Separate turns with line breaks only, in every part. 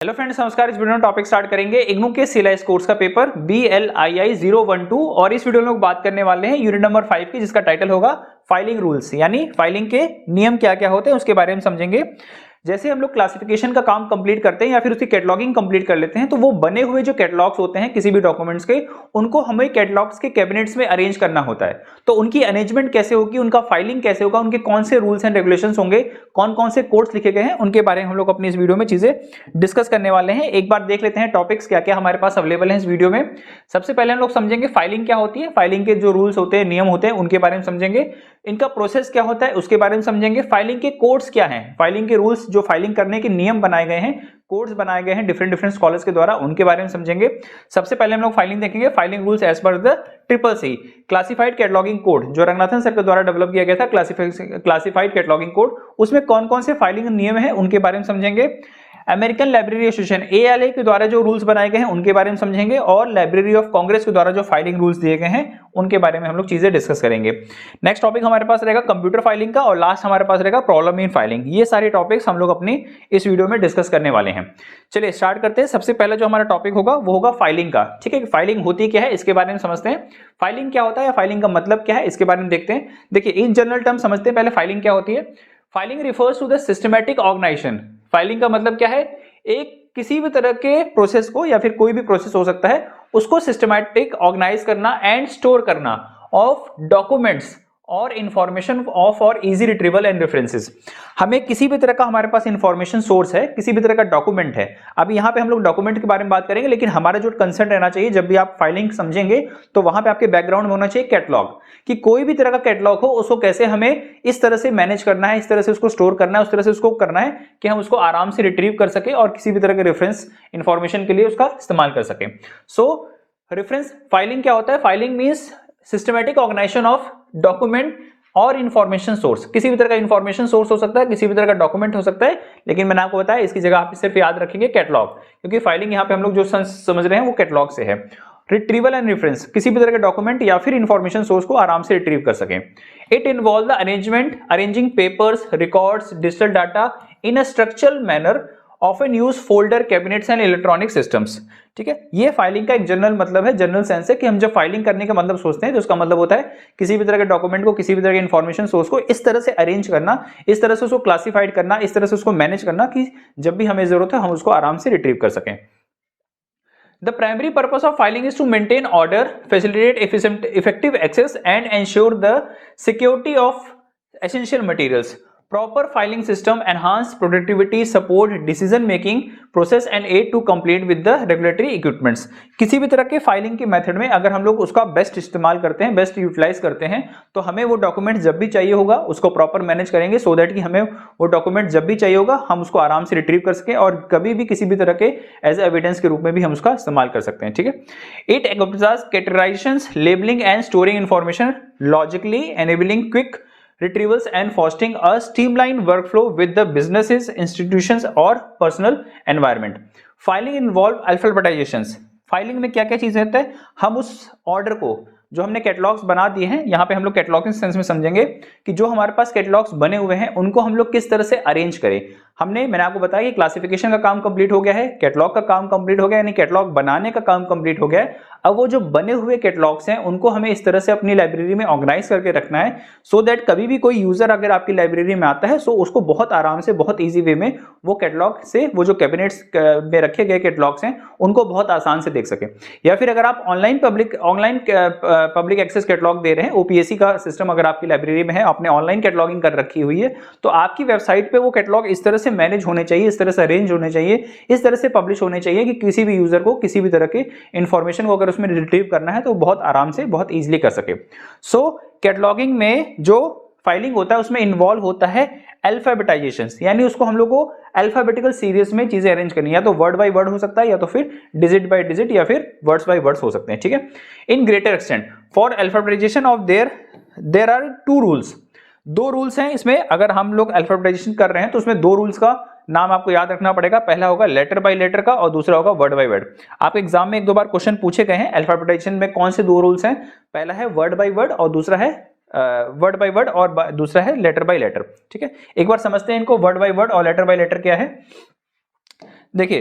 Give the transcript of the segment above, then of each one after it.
Hello friends, नमस्कार। इस video में टॉपिक स्टार्ट करेंगे इग्नू के CLIS कोर्स का पेपर BLII 012 और इस वीडियो में लोग बात करने वाले हैं यूनिट नंबर 5 की, जिसका टाइटल होगा फाइलिंग रूल्स, यानी फाइलिंग के नियम क्या क्या होते हैं उसके बारे में समझेंगे। जैसे हम लोग क्लासिफिकेशन का काम कंप्लीट करते हैं या फिर उसकी कैटलॉगिंग कंप्लीट कर लेते हैं, तो वो बने हुए जो कैटलॉग्स होते हैं किसी भी डॉक्यूमेंट्स के, उनको हमें कैटलॉग्स के कैबिनेट्स में अरेंज करना होता है। तो उनकी अरेंजमेंट कैसे होगी, उनका फाइलिंग कैसे होगा, उनके कौन से रूल्स एंड रेगुलेशंस होंगे, कौन कौन से कोड्स लिखे गए हैं, उनके बारे में हम लोग अपनी इस वीडियो में चीजें डिस्कस करने वाले हैं। एक बार देख लेते हैं टॉपिक्स क्या क्या हमारे पास अवेलेबल है इस वीडियो में। सबसे पहले हम लोग समझेंगे फाइलिंग क्या होती है, फाइलिंग के जो रूल्स होते हैं, नियम होते हैं, उनके बारे में समझेंगे। इनका प्रोसेस क्या होता है उसके बारे में समझेंगे। फाइलिंग के कोड्स क्या हैं, फाइलिंग के रूल्स, जो फाइलिंग करने के नियम बनाए गए हैं, कोड्स बनाए गए हैं डिफरेंट डिफरेंट स्कॉलर्स के द्वारा, उनके बारे में समझेंगे। सबसे पहले हम लोग फाइलिंग देखेंगे, filing rules as per the CCC classified cataloguing code, जो रंगनाथन सर के द्वारा डेवलप किया गया था, क्लासिफाइड कैटलॉगिंग कोड। उसमें कौन कौन से फाइलिंग नियम है उनके बारे में समझेंगे। अमेरिकन लाइब्रेरी एसोसिएशन ALA के द्वारा जो रूल्स बनाए गए हैं उनके बारे में समझेंगे, और लाइब्रेरी ऑफ कांग्रेस के द्वारा जो फाइलिंग रूल्स दिए गए हैं उनके बारे में हम लोग चीजें डिस्कस करेंगे। नेक्स्ट टॉपिक हमारे पास रहेगा कंप्यूटर फाइलिंग का, और लास्ट हमारे पास रहेगा प्रॉब्लम इन फाइलिंग। ये सारे टॉपिक्स हम लोग अपनी इस वीडियो में डिस्कस करने वाले हैं। चलिए स्टार्ट करते हैं। सबसे पहले जो हमारा टॉपिक होगा वो होगा फाइलिंग का। ठीक है, फाइलिंग होती क्या है इसके बारे में समझते हैं। फाइलिंग क्या होता है, फाइलिंग का मतलब क्या है, इसके बारे में देखते हैं। देखिए, इन जनरल टर्म समझते हैं पहले फाइलिंग क्या होती है। Filing refers to the systematic organisation. Filing का मतलब क्या है, एक किसी भी तरह के प्रोसेस को, या फिर कोई भी प्रोसेस हो सकता है, उसको सिस्टमैटिक ऑर्गेनाइज करना एंड स्टोर करना ऑफ डॉक्यूमेंट्स और इंफॉर्मेशन ऑफ और इजी रिट्रीवल एंड रेफरेंसेस। हमें किसी भी तरह का, हमारे पास इंफॉर्मेशन सोर्स है, किसी भी तरह का डॉक्यूमेंट है। अभी यहां पे हम लोग डॉक्यूमेंट के बारे में बात करेंगे, लेकिन हमारा जो कंसर्न रहना चाहिए जब भी आप फाइलिंग समझेंगे, तो वहां पे आपके बैकग्राउंड में होना चाहिए कैटलॉग, कि कोई भी तरह का कैटलॉग हो उसको कैसे हमें इस तरह से मैनेज करना है, इस तरह से उसको स्टोर करना है, उस तरह से उसको करना है कि हम उसको आराम से रिट्रीव कर सके और किसी भी तरह के रेफरेंस इंफॉर्मेशन के लिए उसका इस्तेमाल कर सके। सो रेफरेंस फाइलिंग क्या होता है, filing means systematic organisation of document और इंफॉर्मेशन सोर्स। किसी भी तरह का इंफॉर्मेशन सोर्स हो सकता है, किसी भी तरह का डॉक्यूमेंट हो सकता है, लेकिन मैंने आपको बताया इसकी जगह आप सिर्फ याद रखेंगे कैटलॉग, क्योंकि फाइलिंग यहां पे हम लोग जो समझ रहे हैं वो कैटलॉग से है। रिट्रीवल एंड रेफरेंस, किसी भी तरह के डॉक्यूमेंट या फिर इंफॉर्मेशन सोर्स को आराम से रिट्रीव कर सकें। It involve the arranging papers, records, digital data in a structural manner, often use folder, cabinets and electronic systems. ठीक है, ये फाइलिंग का एक जनरल मतलब है, जनरल सेंस है, कि हम जब फाइलिंग करने का मतलब सोचते हैं तो उसका मतलब होता है किसी भी तरह के डॉक्यूमेंट को, किसी भी तरह के इंफॉर्मेशन सोर्स को इस तरह से अरेंज करना, इस तरह से उसको क्लासिफाइड करना, इस तरह से उसको मैनेज करना कि जब भी हमें जरूरत है हम उसको आराम से रिट्रीव कर सकें। The primary purpose of filing is to maintain order, facilitate effective access, and ensure the security of essential materials. Proper filing system enhance productivity, support decision making process and aid to complete with the regulatory equipments. किसी भी तरह के filing के method में अगर हम लोग उसका बेस्ट इस्तेमाल करते हैं, बेस्ट यूटिलाइज करते हैं, तो हमें वो डॉक्यूमेंट जब भी चाहिए होगा उसको प्रॉपर मैनेज करेंगे, सो दैट कि हमें वो डॉक्यूमेंट जब भी चाहिए होगा हम उसको आराम से रिट्रीव कर सकें, और कभी भी किसी भी तरह के एज एविडेंस के रूप में भी हम उसका इस्तेमाल कर सकते हैं। ठीक है, it encompasses categorisations, labelling and storing information logically, enabling quick retrievals and fostering a streamlined workflow with the businesses, institutions or personal environment. Filing involve alphabetizations. Filing में क्या क्या चीजें होता है, हम उस ऑर्डर को, जो हमने कैटलॉग्स बना दिए हैं, यहाँ पे हम लोग कैटलॉगिंग सेंस में समझेंगे कि जो हमारे पास कैटलॉग्स बने हुए हैं उनको हम लोग किस तरह से अरेंज करें। मैंने आपको बताया कि क्लासिफिकेशन का काम कंप्लीट हो गया है, कैटलॉग का काम कंप्लीट हो गया, यानी कैटलॉग बनाने का काम कंप्लीट हो गया है। अब वो जो बने हुए कैटलॉग्स हैं उनको हमें इस तरह से अपनी लाइब्रेरी में ऑर्गेनाइज करके रखना है, सो दैट कभी भी कोई यूजर अगर आपकी लाइब्रेरी में आता है सो उसको बहुत आराम से, बहुत ईजी वे में वो कैटलॉग से, वो जो कैबिनेट्स में रखे गए कैटलॉग्स हैं उनको बहुत आसान से देख सके। या फिर अगर आप ऑनलाइन पब्लिक एक्सेस कैटलॉग दे रहे हैं, OPAC का सिस्टम अगर आपकी लाइब्रेरी में है, आपने ऑनलाइन कैटलॉगिंग कर रखी हुई है, तो आपकी वेबसाइट पे वो कैटलॉग इस तरह से मैनेज होने चाहिए, इस तरह से अरेंज होने चाहिए, इस तरह से पब्लिश होने चाहिए कि किसी भी यूजर को किसी भी तरह के इंफॉर्मेशन को अगर उसमें रिट्रीव करना है तो बहुत आराम से, बहुत इजीली कर सके। सो कैटलॉगिंग में जो फाइलिंग होता है उसमें इन्वॉल्व होता है अल्फाबेटाइजेशंस, यानी उसको हम लोग को अल्फाबेटिकल सीरीज में चीजें अरेंज करनी है, या तो वर्ड बाय वर्ड हो सकता है, या तो फिर डिजिट बाय डिजिट, या फिर वर्ड्स बाय वर्ड्स हो सकते हैं। ठीक है, in greater extent for alphabetisation of there are 2 rules. 2 rules हैं इसमें। अगर हम लोग अल्फाबेटाइजेशन कर रहे हैं तो उसमें 2 रूल्स का नाम आपको याद रखना पड़ेगा। पहला होगा लेटर बाय लेटर का, और दूसरा होगा वर्ड बाय वर्ड। आपके एग्जाम में 1-2 बार क्वेश्चन पूछे गए हैं अल्फाबेटाइजेशन में कौन से 2 रूल्स हैं। पहला है वर्ड बाय वर्ड और दूसरा है वर्ड बाय वर्ड, और दूसरा है लेटर बाय लेटर। ठीक है, एक बार समझते हैं इनको, वर्ड बाय वर्ड और लेटर बाय लेटर क्या है। देखिए,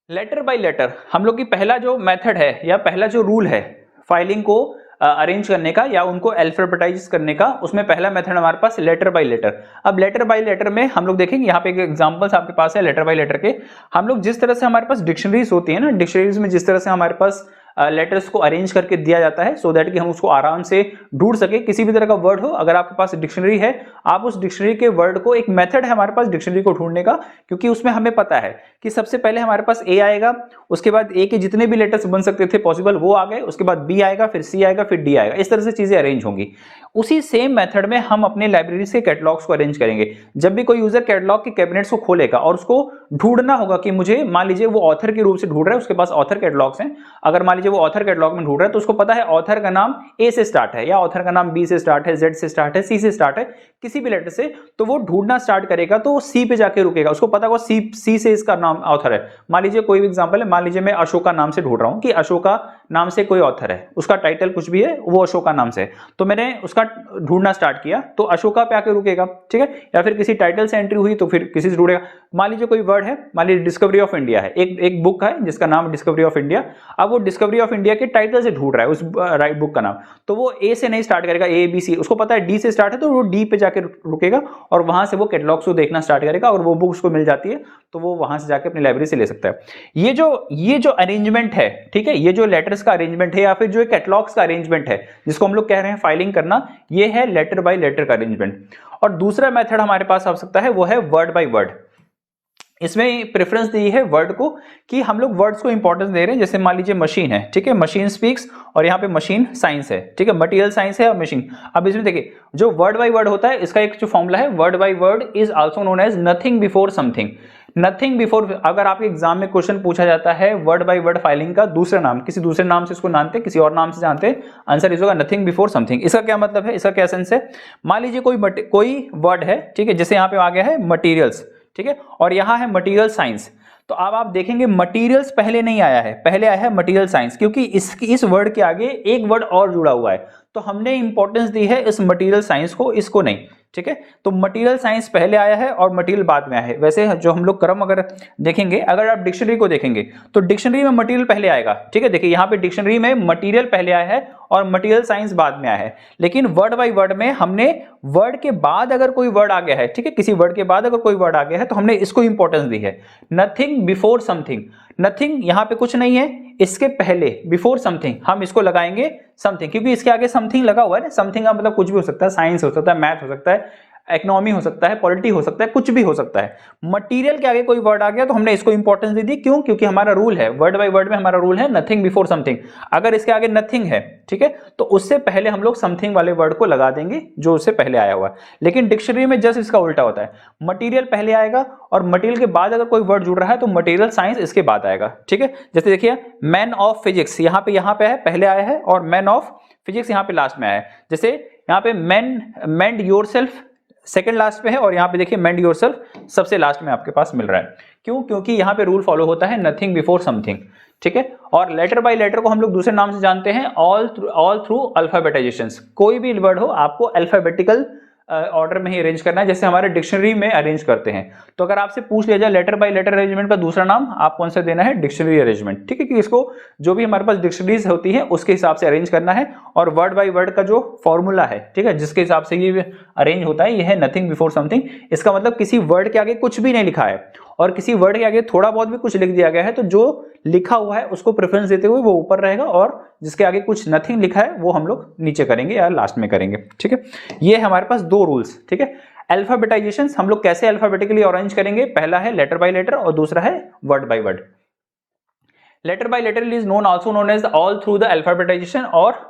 लेटर बाय लेटर हम लोग की पहला जो मेथड है या पहला जो रूल है फाइलिंग को अरेंज करने का या उनको अल्फाबेटाइज करने का, उसमें पहला मेथड हमारे पास लेटर बाय लेटर। अब लेटर बाय लेटर में हम लोग देखेंगे, यहाँ पे एक एग्जांपल्स आपके पास है लेटर बाय लेटर के। हम लोग जिस तरह से हमारे पास डिक्शनरीज होती है ना, डिक्शनरीज में जिस तरह से हमारे पास लेटर्स को अरेंज करके दिया जाता है सो दैट कि हम उसको आराम से ढूंढ सके, किसी भी तरह का वर्ड हो, अगर आपके पास डिक्शनरी है आप उस डिक्शनरी के वर्ड को, एक मेथड है हमारे पास डिक्शनरी को ढूंढने का, क्योंकि उसमें हमें पता है कि सबसे पहले हमारे पास ए आएगा, उसके बाद ए के जितने भी लेटर्स बन सकते थे पॉसिबल वो आ गए, उसके बाद बी आएगा, फिर सी आएगा, फिर डी आएगा, इस तरह से चीजें अरेंज होंगी। उसी सेम मेथड में हम अपने लाइब्रेरी से कैटलॉग्स को अरेंज करेंगे। जब भी कोई यूजर कैटलॉग के कैबिनेट्स को खोलेगा और उसको ढूंढना होगा कि मुझे, मान लीजिए वो ऑथर के रूप से ढूंढ रहा है, उसके पास ऑथर कैटलॉग्स हैं, अगर मान लीजिए वो ऑथर कैटलॉग में ढूंढ रहा है तो उसको पता है ऑथर का नाम ए से स्टार्ट है, या ऑथर का नाम बी से स्टार्ट है, जेड से स्टार्ट है, सी से स्टार्ट है, किसी भी लेटर से, तो वो ढूंढना स्टार्ट करेगा तो वो सी पे जाके रुकेगा, उसको पता होगा सी से इसका नाम ऑथर है। मान लीजिए कोई भी एग्जांपल है, मान लीजिए मैं अशोका नाम से ढूंढ रहा हूं कि अशोका नाम से कोई ऑथर है, उसका टाइटल कुछ भी है, वो अशोका नाम से है, तो मैंने उसका ढूंढना स्टार्ट किया तो अशोका पे आके रुकेगा, ठीक है। या फिर किसी टाइटल से एंट्री हुई तो फिर किसी से ढूंढेगा। मान लीजिए कोई वर्ड है, मान लीजिए डिस्कवरी ऑफ इंडिया है, एक बुक है जिसका नाम डिस्कवरी ऑफ इंडिया, अब वो डिस्कवरी ऑफ इंडिया के टाइटल से ढूंढ रहा है उस राइट बुक का नाम, तो वो ए से नहीं स्टार्ट करेगा, ए बी सी, उसको पता है डी से स्टार्ट है तो वो डी पे जाके रुकेगा और वहां से वो कैटलॉग्स को देखना स्टार्ट करेगा, और वो बुक उसको मिल जाती है तो वो वहां से जाके अपनी लाइब्रेरी से ले सकता है। ये जो अरेंजमेंट है, ठीक है, ये जो लेटर्स का अरेंजमेंट है या फिर जो कैटलॉग्स का अरेंजमेंट है जिसको हम लोग कह रहे हैं फाइलिंग करना, ये है लेटर बाय लेटर का अरेंजमेंट। और दूसरा मेथड हमारे पास आ सकता है वो है वर्ड बाय वर्ड। इसमें प्रेफरेंस दी है वर्ड को कि हम लोग वर्ड्स को इंपॉर्टेंस दे रहे हैं। जैसे मान लीजिए मशीन है, ठीक है, मशीन स्पीक्स, और यहाँ पे मशीन साइंस है, ठीक है, मटेरियल साइंस है और मशीन। अब इसमें देखिए जो वर्ड बाय वर्ड होता है, इसका एक जो फॉर्मूला है, word by word is also known as nothing before something. Nothing before, अगर आपके एग्जाम में क्वेश्चन पूछा जाता है वर्ड बाय वर्ड फाइलिंग का दूसरा नाम, किसी दूसरे नाम से इसको जानते हैं, किसी और नाम से जानते हैं, आंसर इस होगा नथिंग बिफोर समथिंग। इसका क्या मतलब है, इसका क्या सेंस है, मान लीजिए कोई वर्ड है, ठीक है, जैसे यहाँ पे आ गया है मटीरियल्स, ठीक है, और यहां है मटेरियल साइंस, तो अब आप देखेंगे मटेरियल्स पहले नहीं आया है, पहले आया है मटेरियल साइंस, क्योंकि इस वर्ड के आगे एक वर्ड और जुड़ा हुआ है, तो हमने इंपॉर्टेंस दी है इस मटेरियल साइंस को, इसको नहीं, ठीक है। तो मटेरियल साइंस पहले आया है और मटेरियल बाद में आया है। वैसे जो हम लोग क्रम अगर देखेंगे, अगर आप डिक्शनरी को देखेंगे तो डिक्शनरी में मटेरियल पहले आएगा, ठीक है, देखिए यहाँ पे डिक्शनरी में मटेरियल पहले आया है और मटेरियल साइंस बाद में आया है। लेकिन वर्ड बाय वर्ड में हमने वर्ड के बाद अगर कोई वर्ड आ गया है, ठीक है, किसी वर्ड के बाद अगर कोई वर्ड आ गया है तो हमने इसको इंपॉर्टेंस दी है, नथिंग बिफोर समथिंग। नथिंग यहाँ पे कुछ नहीं है, इसके पहले बिफोर समथिंग हम इसको लगाएंगे समथिंग, क्योंकि इसके आगे समथिंग लगा हुआ है ना। समथिंग का मतलब कुछ भी हो सकता है, साइंस हो सकता है, मैथ हो सकता है, इकोनॉमी हो सकता है, पॉलिटी हो सकता है, कुछ भी हो सकता है। मटेरियल के आगे कोई वर्ड आ गया तो हमने इसको इंपॉर्टेंस दे दी, क्यों, क्योंकि हमारा रूल है, वर्ड बाय वर्ड में हमारा रूल है नथिंग बिफोर समथिंग। अगर इसके आगे नथिंग है, ठीक है, तो उससे पहले हम लोग समथिंग वाले वर्ड को लगा देंगे जो उससे पहले आया हुआ है। लेकिन डिक्शनरी में जस्ट इसका उल्टा होता है, मटेरियल पहले आएगा और मटेरियल के बाद अगर कोई वर्ड जुड़ रहा है तो मटेरियल साइंस इसके बाद आएगा, ठीक है। जैसे देखिए मैन ऑफ फिजिक्स यहाँ पे है, पहले आया है, और मैन ऑफ फिजिक्स यहाँ पे लास्ट में आया है। जैसे यहाँ पे मेंड योरसेल्फ सेकंड लास्ट पे है, और यहाँ पे देखिए मेंड योरसेल्फ सबसे लास्ट में आपके पास मिल रहा है। क्यों, क्योंकि यहाँ पे रूल फॉलो होता है नथिंग बिफोर समथिंग, ठीक है। और लेटर बाय लेटर को हम लोग दूसरे नाम से जानते हैं ऑल थ्रू अल्फाबेटाइजेशन। कोई भी वर्ड हो आपको अल्फाबेटिकल ऑर्डर में ही अरेंज करना है, जैसे हमारे डिक्शनरी में अरेंज करते हैं। तो अगर आपसे पूछ लिया जाए लेटर बाय लेटर अरेंजमेंट का दूसरा नाम आप कौन सा देना है, डिक्शनरी अरेंजमेंट, ठीक है, कि इसको जो भी हमारे पास डिक्शनरीज होती है उसके हिसाब से अरेंज करना है। और वर्ड बाय वर्ड का जो फॉर्मूला है, ठीक है, जिसके हिसाब से ये अरेंज होता है, ये है नथिंग बिफोर समथिंग। इसका मतलब किसी वर्ड के आगे कुछ भी नहीं लिखा है और किसी वर्ड के आगे थोड़ा बहुत भी कुछ लिख दिया गया है तो जो लिखा हुआ है उसको प्रेफरेंस देते हुए वो ऊपर रहेगा, और जिसके आगे कुछ नथिंग लिखा है वो हम लोग नीचे करेंगे या लास्ट में करेंगे, ठीक है। ये हमारे पास दो रूल्स, ठीक है। अल्फाबेटाइजेशन हम लोग कैसे अल्फाबेटिकली अरेंज करेंगे, पहला है लेटर बाय लेटर और दूसरा है word by word. Letter by letter is known also known as all through the alphabetisation और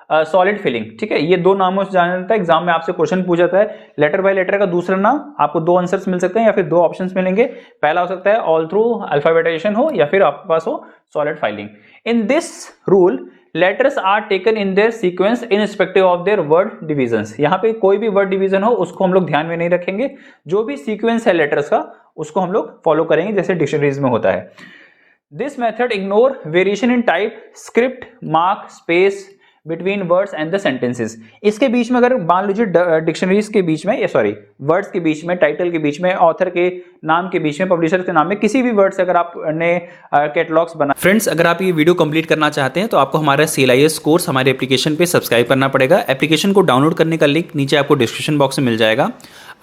सॉलिड फिलिंग, ठीक है। ये दो नामों से जाना जाता है, एग्जाम में आपसे क्वेश्चन पूछा जाता है लेटर बाय लेटर का दूसरा नाम, आपको दो आंसर्स मिल सकते हैं या फिर दो ऑप्शंस मिलेंगे। पहला हो सकता है ऑल थ्रू अल्फाबेटाइजेशन हो या फिर आपके पास हो solid filing. In this rule letters are taken in their sequence irrespective of their word divisions. यहाँ पे कोई भी वर्ड डिवीजन हो उसको हम लोग ध्यान में नहीं रखेंगे, जो भी सीक्वेंस है लेटर्स का उसको हम लोग फॉलो करेंगे जैसे डिक्शनरीज में होता है। This method ignore variation in type, script, mark, space, between words and the sentences. इसके बीच में अगर मान लीजिए डिक्शनरीज के बीच में, सॉरी वर्ड्स के बीच में, टाइटल के बीच में, ऑथर के नाम के बीच में, पब्लिशर के नाम में, किसी भी वर्ड से अगर आपने कैटलॉग्स बना। फ्रेंड्स, अगर आप ये वीडियो कंप्लीट करना चाहते हैं तो आपको हमारा CLIS कोर्स हमारे एप्लीकेशन पे सब्सक्राइब करना पड़ेगा। एप्लीकेशन को डाउनलोड करने का लिंक नीचे आपको डिस्क्रिप्शन बॉक्स में मिल जाएगा।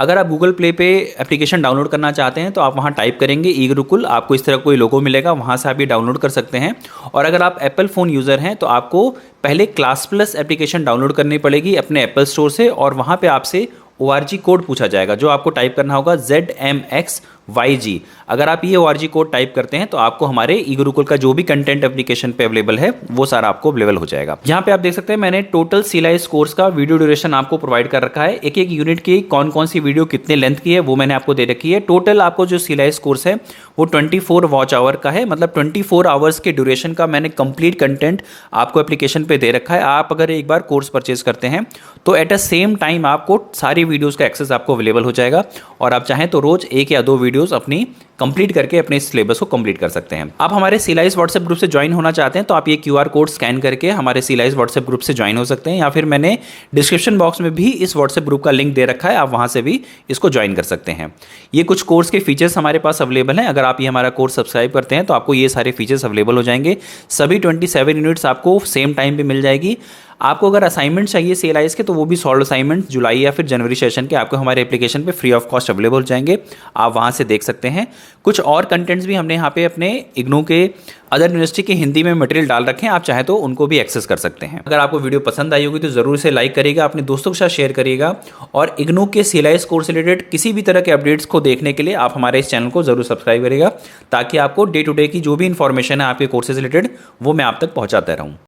अगर आप गूगल प्ले पे एप्लीकेशन डाउनलोड करना चाहते हैं तो आप वहाँ टाइप करेंगे ई गुरुकुल, आपको इस तरह कोई लोगो मिलेगा, वहाँ से आप ये डाउनलोड कर सकते हैं। और अगर आप एप्पल फ़ोन यूज़र हैं तो आपको पहले क्लास प्लस एप्लीकेशन डाउनलोड करनी पड़ेगी अपने एप्पल स्टोर से, और वहाँ पे आपसे ORG कोड पूछा जाएगा, जो आपको टाइप करना होगा ZMXYG। अगर आप ये ORG कोड टाइप करते हैं तो आपको हमारे ई गुरुकुल का जो भी कंटेंट एप्लीकेशन पे अवेलेबल है वो सारा आपको अवेलेबल हो जाएगा। यहाँ पे आप देख सकते हैं मैंने टोटल CLIS कोर्स का वीडियो ड्यूरेशन आपको प्रोवाइड कर रखा है। एक एक यूनिट की कौन कौन सी वीडियो कितने लेंथ की है वो मैंने आपको दे रखी है। टोटल आपको जो CLIS कोर्स है वो 24 वॉच आवर का है, मतलब 24 आवर्स के ड्यूरेशन का मैंने कंप्लीट कंटेंट आपको एप्लीकेशन पे दे रखा है। आप अगर एक बार कोर्स परचेज करते हैं तो एट अ सेम टाइम आपको सारी वीडियोस का एक्सेस आपको अवेलेबल हो जाएगा, और आप चाहें तो रोज 1 या 2 वीडियोस अपनी कंप्लीट करके अपने सिलेबस को कंप्लीट कर सकते हैं। आप हमारे CLIS व्हाट्सएप ग्रुप से ज्वाइन होना चाहते हैं तो आप ये QR कोड स्कैन करके हमारे CLIS व्हाट्सएप ग्रुप से ज्वाइन हो सकते हैं, या फिर मैंने डिस्क्रिप्शन बॉक्स में भी इस व्हाट्सएप ग्रुप का लिंक दे रखा है, आप वहां से भी इसको ज्वाइन कर सकते हैं। ये कुछ कोर्स के फीचर्स हमारे पास अवेलेबल हैं। अगर आप ये हमारा कोर्स सब्सक्राइब करते हैं तो आपको ये सारे फीचर्स अवेलेबल हो जाएंगे। सभी 27 यूनिट्स आपको सेम टाइम पे मिल जाएगी। आपको अगर असाइनमेंट चाहिए CLIS के तो वो भी सॉल्व असाइनमेंट जुलाई या फिर जनवरी सेशन के आपको हमारे एप्लीकेशन पे फ्री ऑफ कॉस्ट अवेलेबल हो जाएंगे, आप वहाँ से देख सकते हैं। कुछ और कंटेंट्स भी हमने यहाँ पे अपने इग्नू के अदर यूनिवर्सिटी के हिंदी में मटेरियल डाल रखे हैं, आप चाहे तो उनको भी एक्सेस कर सकते हैं। अगर आपको वीडियो पसंद आई होगी तो जरूर से लाइक करिएगा, अपने दोस्तों के साथ शेयर करिएगा, और इग्नू के CLIS कोर्स रिलेटेड किसी भी तरह के अपडेट्स को देखने के लिए आप हमारे इस चैनल को जरूर सब्सक्राइब करिएगा, ताकि आपको डे टू डे की जो भी इंफॉर्मेशन है आपके कोर्सेज रिलेटेड वो मैं आप तक पहुँचाता रहूँ।